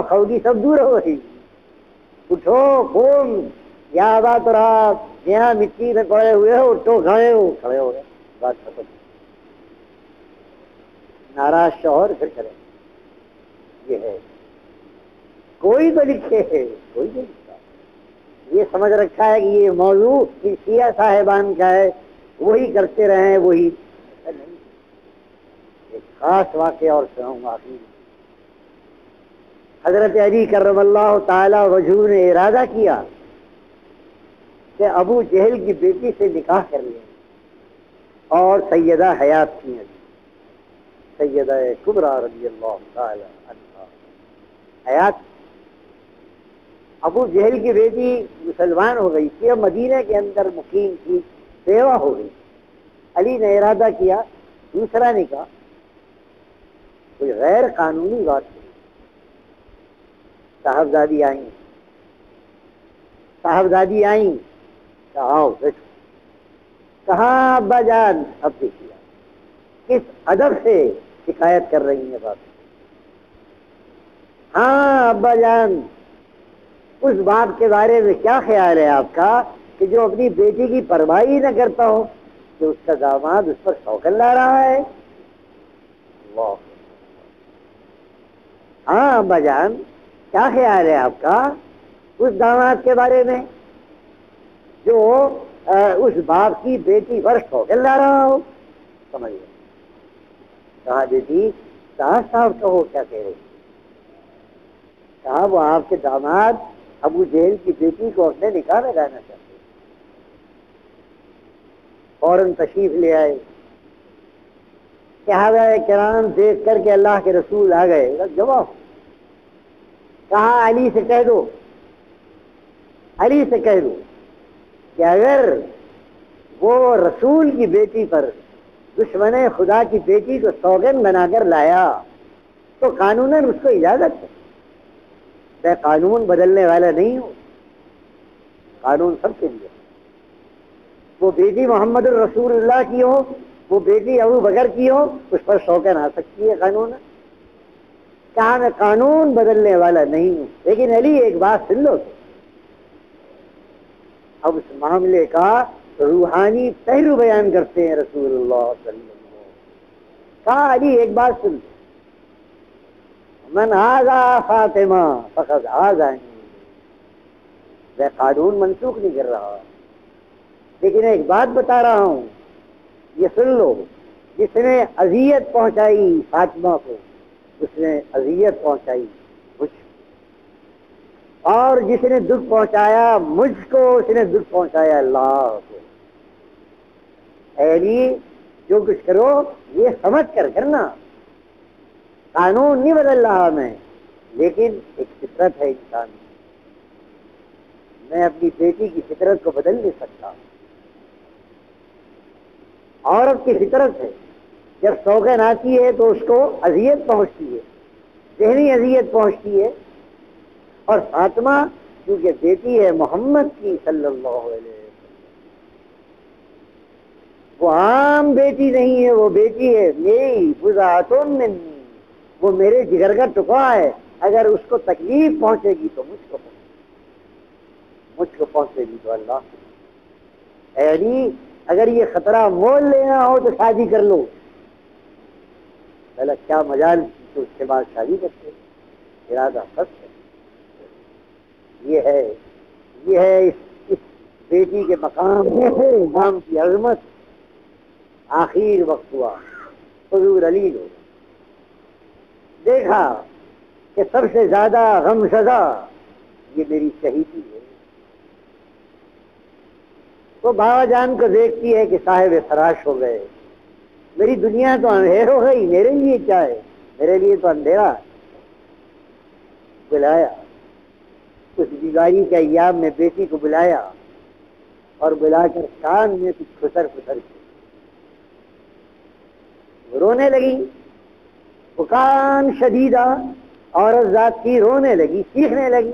خوگی سب دور ہو گئی. اٹھو قوم یا ابا تراب، یہاں مٹی میں پڑے ہوئے ہو، اٹھو کھڑے ہو. کھڑے ہو گئے، بات ختم. ناراض شوہر پھر کرے. یہ ہے کوئی تو لکھے ہے، کوئی نہیں لکھتا. یہ سمجھ رکھا ہے کہ یہ موضوع شیعہ صاحبان کا ہے، وہی کرتے رہیں وہی. ایک خاص واقعہ اور سناؤں گا. حضرت علی کرم اللہ تعالی وجہہ نے ارادہ کیا کہ ابو جہل کی بیٹی سے نکاح کر لیں اور سیدہ حیات کی سیدہ کبریٰ رضی اللہ تعالی عنہا حیات. ابو جہل کی بیٹی مسلمان ہو گئی تھی اور مدینہ کے اندر مقیم تھی، بیوہ ہو گئی. علی نے ارادہ کیا دوسرا نکاح. کوئی غیر قانونی بات نہیں. صاحبزادی آئیں کہا آؤ بیٹھو. کہاں ابا جان؟ اب دیکھیے کس ادب سے شکایت کر رہی ہیں بات. ہاں ابا جان، اس باپ کے بارے میں کیا خیال ہے آپ کا کہ جو اپنی بیٹی کی پرواہ ہی نہ کرتا ہو کہ اس کا داماد اس پر شوکت لا رہا ہے؟ اللہ. ہاں ابا جان، کیا خیال ہے آپ کا اس داماد کے بارے میں جو اس باپ کی بیٹی پر شوکت لا رہا ہو؟ سمجھ گئے. کہا بیٹی صاحب کہو کیا کہہ رہے. کہا وہ آپ کے داماد ابو جہل کی بیٹی کو اپنے نکاح میں لانا چاہتے ہیں. فوراً تشریف لے آئے. صحابہ کرام دیکھ کر کے اللہ کے رسول آ گئے. جواب کہا علی سے کہہ دو کہ اگر وہ رسول کی بیٹی پر دشمن خدا کی بیٹی کو سوگن بنا کر لایا تو قانوناً اس کو اجازت ہے. میں قانون بدلنے والا نہیں ہوں، قانون سب کے لیے. وہ بیٹی محمد الرسول اللہ کی ہو، وہ بیٹی ابو بکر کی ہو، اس پر شوکن آ سکتی ہے قانون. کہا میں قانون بدلنے والا نہیں ہوں. لیکن علی ایک بات سن لو، اب اس معاملے کا روحانی پہلو بیان کرتے ہیں رسول اللہ صلی اللہ علیہ وسلم. کہا علی ایک بات سن، من آذا فاطمہ فقد آذانی. میں قانون منسوخ نہیں کر رہا، لیکن ایک بات بتا رہا ہوں، یہ سن لو. جس نے اذیت پہنچائی فاطمہ کو اس نے اذیت پہنچائی مجھ کو، اور جس نے دکھ پہنچایا مجھ کو اس نے دکھ پہنچایا اللہ کو. اے علی جو کچھ کرو یہ سمجھ کر کرنا. قانون نہیں بدل رہا میں، لیکن ایک فطرت ہے انسان. میں اپنی بیٹی کی فطرت کو بدل نہیں سکتا. عورت کی فطرت ہے جب سوگن آتی ہے تو اس کو اذیت پہنچتی ہے، ذہنی اذیت پہنچتی ہے. اور فاطمہ کیونکہ بیٹی ہے محمد کی صلی اللہ علیہ وسلم، وہ عام بیٹی نہیں ہے، وہ بیٹی ہے میری بضعۃ منی، وہ میرے جگر کا ٹکڑا ہے. اگر اس کو تکلیف پہنچے گی تو مجھ کو پہنچے گی تو اللہ. اے علی اگر یہ خطرہ مول لینا ہو تو شادی کر لو. پہلے کیا مجال تو اس کے بعد شادی کرتے. ارادہ سچ ہے. یہ ہے اس بیٹی کے مقام امام کی عظمت. آخر وقت ہوا حضور علی نے دیکھا کہ سب سے زیادہ غم زدہ یہ میری شہیدی ہے. وہ بابا جان کو دیکھتی ہے کہ صاحب فراش ہو گئے. میری دنیا تو اندھیر ہو گئی، میرے لیے کیا ہے، میرے لیے تو اندھیرا. بلایا اس بیماری کے ایام میں بیٹی کو بلایا اور بلا کر کان میں کچھ خسر کی رونے لگی. بکان شدیدہ عورت ذات کی رونے لگی، چیخنے لگی.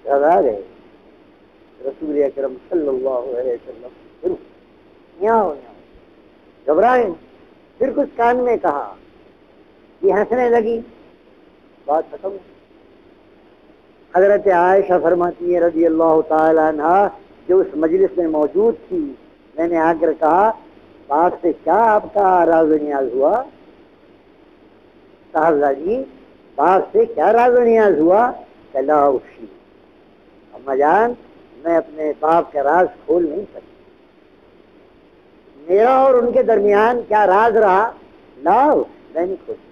گھبرا گئے رسول اکرم صلی اللہ علیہ وسلم. یہاں گھبرائے. پھر کچھ کان میں کہا، یہ ہنسنے لگی. بات ختم. حضرت عائشہ فرماتی ہیں رضی اللہ تعالی عنہ، جو اس مجلس میں موجود تھی، میں نے آ کر کہا باپ سے کیا آپ کا راز و نیاز ہوا؟ صاحبزادہ جی باپ سے کیا راز و نیاز ہوا؟ کہ لا افشی، اما جان میں اپنے باپ کا راز کھول نہیں سکتی، میرا اور ان کے درمیان کیا راز رہا لاؤ میں نہیں کھول سکتی۔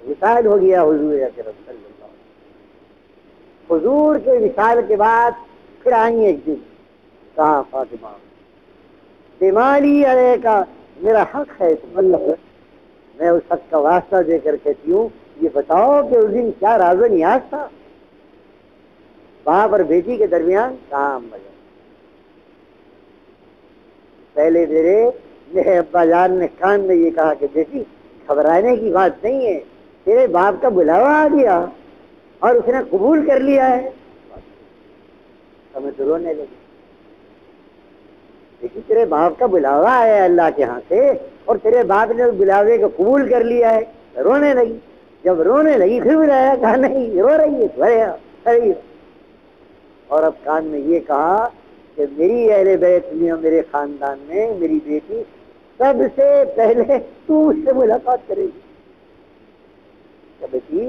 وصال ہو گیا حضور اکرم صلی اللہ علیہ وسلم۔ حضور کے وصال کے بعد پھر آئیں ایک دن، کہا فاطمہ بیماری علیہ کا میرا حق ہے تم اللہ پر، میں اس حق کا واسطہ دے کر کہتی ہوں یہ بتاؤ کہ اس دن کیا راز و نیاز تھا باپ اور بیٹی کے درمیان؟ کام بجا پہلے میرے ابا جان نے کان میں یہ کہا کہ بیٹی گھبرانے کی بات نہیں ہے، تیرے باپ کا بلاوا آ گیا اور اس نے قبول کر لیا ہے۔ ہمیں تو رونے لگی، لیکن تیرے باپ کا بلاوا آیا اللہ کے ہاں سے اور تیرے باپ نے بلاوے کو قبول کر لیا ہے، رونے لگی۔ جب رونے لگی پھر بلایا، کہا نہیں رو رہی ہے، اور اب کان میں یہ کہا کہ میری اہل بیت میں اور میرے خاندان میں میری بیٹی سب سے پہلے تو اس سے ملاقات کرے گی۔ کہ بیٹی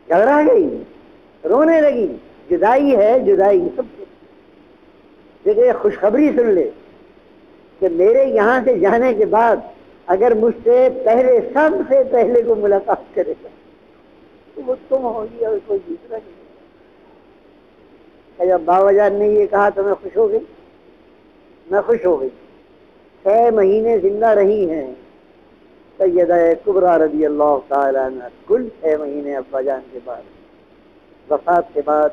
گھبرا گئی، رونے لگی، جدائی ہے جدائی سب سے، لیکن خوشخبری سن لے کہ میرے یہاں سے جانے کے بعد اگر مجھ سے پہلے سب سے پہلے کو ملاقات کرے گا تو وہ تم ہوگی اور کوئی دوسرا نہیں۔ جب بابا جان نے یہ کہا تو میں خوش ہو گئی، میں خوش ہو گئی۔ 6 مہینے زندہ رہی ہیں سیدہ کبریٰ رضی اللہ تعالی عنہ، کل 6 مہینے ابا جان کے بعد وفات کے بعد،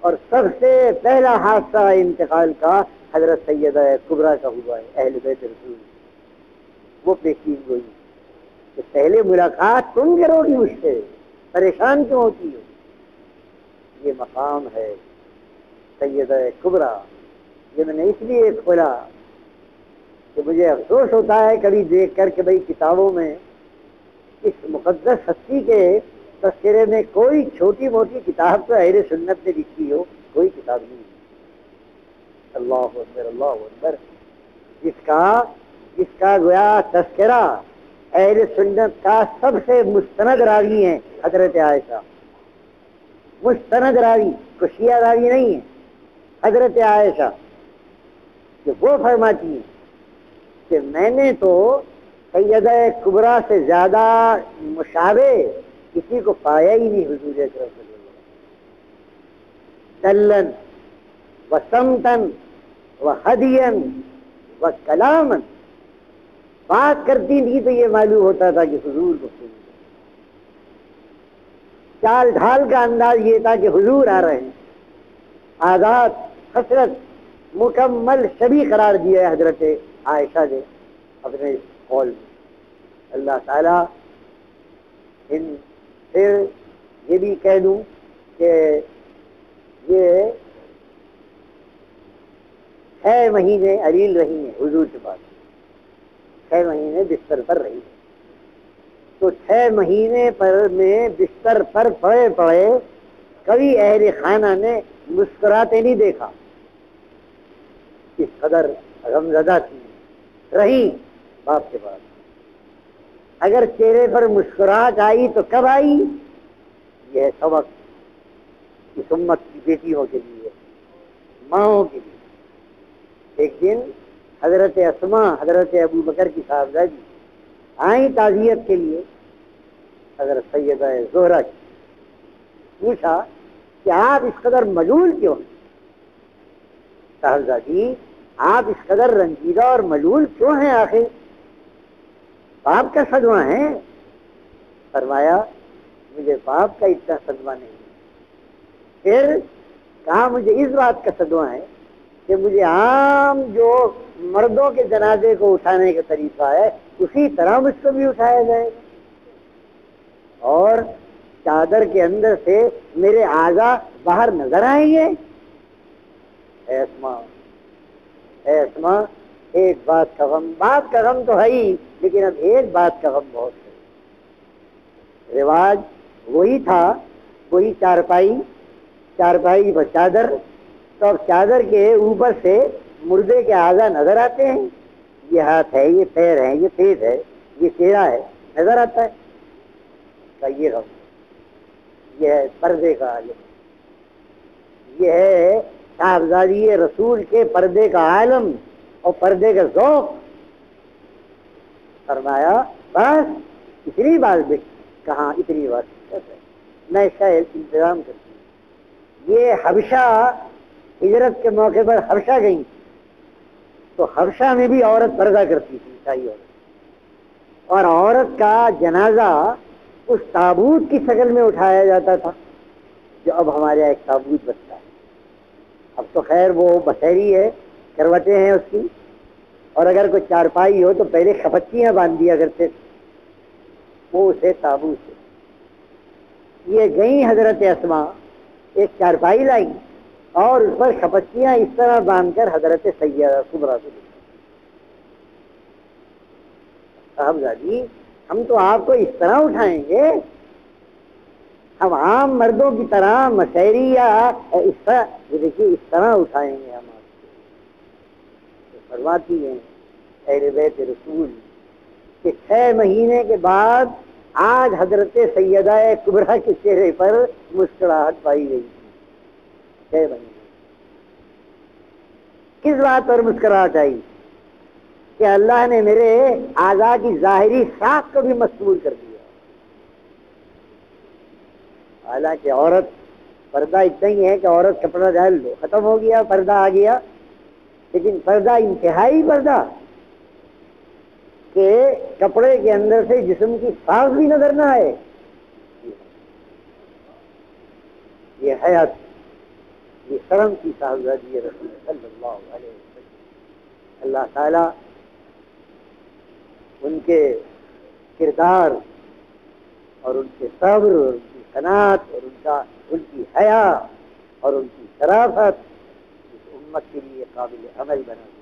اور سب سے پہلا حادثہ انتقال کا حضرت سیدہ کبریٰ کا ہوا ہے اہل بیت رسول، وہ پیشین گوئی کہ پہلے ملاقات تم کرو گی مجھ سے، پریشان کیوں ہوتی ہو؟ یہ مقام ہے سیدہ کبریٰ۔ یہ میں نے اس لیے کھولا کہ مجھے افسوس ہوتا ہے کبھی دیکھ کر کہ بھئی کتابوں میں اس مقدس ہستی کے تذکرے میں کوئی چھوٹی موٹی کتاب تو اہل سنت نے لکھی ہو، کوئی کتاب نہیں۔ اللہ اکبر اللہ اکبر، جس کا گویا تذکرہ اہل سنت کا سب سے مستند راوی ہیں حضرت عائشہ، مستند راوی، کو شیعہ راوی نہیں ہے، حضرت عائشہ، کہ وہ فرماتی ہیں کہ میں نے تو سیدہ کبریٰ سے زیادہ مشابہ کسی کو پایا ہی نہیں حضور اکرم صلی اللہ علیہ وسلم، دلن و سمتن و ہدین و کلامن، بات کرتی تھی تو یہ معلوم ہوتا تھا کہ حضور کو سنی، چال ڈھال کا انداز یہ تھا کہ حضور آ رہے ہیں، آزاد حسرت مکمل شبیہ قرار دیا ہے حضرت عائشہ نے اپنے قول میں۔ اللہ تعالیٰ پھر یہ بھی کہہ دوں کہ یہ 6 مہینے علیل رہی ہیں حضور کے پاس، 6 مہینے بستر پر رہی ہیں، تو 6 مہینے پر میں بستر پر پڑے پڑے کبھی اہل خانہ نے مسکراتے نہیں دیکھا، اس قدر غمزدہ تھی، رہی باپ کے پاس۔ اگر چہرے پر مسکراہٹ آئی تو کب آئی؟ یہ ہے سبق اس امت کی بیٹیوں کے لیے، ماؤں کے لیے۔ ایک دن حضرت اسماء حضرت ابو بکر کی صاحبزادی آئیں تعزیت کے لیے، حضرت سیدہ زہرا کی، پوچھا کہ آپ اس قدر ملول کیوں ہیں؟ صاحبزادی آپ اس قدر رنجیدہ اور ملول کیوں ہیں آخر؟ باپ کا صدمہ ہے؟ فرمایا مجھے باپ کا اتنا صدمہ نہیں ہے۔ پھر کہا مجھے اس بات کا صدمہ ہے کہ مجھے عام جو مردوں کے جنازے کو اٹھانے کا طریقہ ہے اسی طرح مجھ کو بھی اٹھایا جائے گا، اور چادر کے اندر سے میرے اعضاء باہر نظر آئیں گے۔ اے اسماء ایک بات کا غم، بات کا غم تو ہے ہی، لیکن اب ایک بات کا غم بہت ہے۔ رواج وہی تھا، وہی چارپائی، چارپائی پر چادر، تو اب چادر کے اوپر سے مردے کے اعضاء نظر آتے ہیں، یہ ہاتھ ہے، یہ پیر ہے، یہ پیٹ ہے، یہ چہرہ ہے، نظر آتا ہے کا یہ غم، یہ ہے پردے کا عالم، یہ ہے صاحبزادی رسول کے پردے کا عالم اور پردے کا ذوق. فرمایا بس اتنی بات کہاں، اتنی بات میں اس کا انتظام کرتی ہوں. یہ حبشہ ہجرت کے موقع پر حبشہ گئی تو حبشہ میں بھی عورت پردہ کرتی تھی، عیسائی عورت، اور عورت کا جنازہ اس تابوت کی شکل میں اٹھایا جاتا تھا جو اب ہمارے یہاں ایک تابوت بنتا ہے. اب تو خیر وہ بشری ہے، کروٹیں ہیں اس کی، اور اگر کوئی چارپائی ہو تو پہلے خپچیاں باندھ دیا کرتے تھے، وہ اسے تابوت ہے. یہ گئی حضرت اسما ایک چارپائی لائی اور اس پر خپچیاں اس طرح باندھ کر حضرت سیدہ کبریٰ کو دی. صاحبزادی ہم تو آپ کو اس طرح اٹھائیں گے، ہم عام مردوں کی طرح مشہری یا اس طرح، دیکھیے اس طرح اٹھائیں گے ہم آپ کو. فرماتی ہیں اہل بیت رسول کہ 6 مہینے کے بعد آج حضرت سیدہ کبریٰ کے چہرے پر مسکراہٹ پائی گئی تھی. 6 مہینے کس بات پر مسکراہٹ آئی؟ کہ اللہ نے میرے اعضاء کی ظاہری ساخت کو بھی مستور کر دیا. حالانکہ عورت پردہ اتنا ہی ہے کہ عورت کپڑا ڈال لو، ختم ہو گیا، پردہ آ گیا، لیکن پردہ انتہائی پردہ کہ کپڑے کے اندر سے جسم کی ساخت بھی نظر نہ آئے، یہ حیات، یہ شرم کی صاحبزادی رسول صلی اللہ علیہ وسلم. اللہ تعالی ان کے کردار اور ان کے صبر اور ان کی قناعت اور ان کی حیا اور ان کی شرافت اس امت کے لیے قابل عمل بنا دی.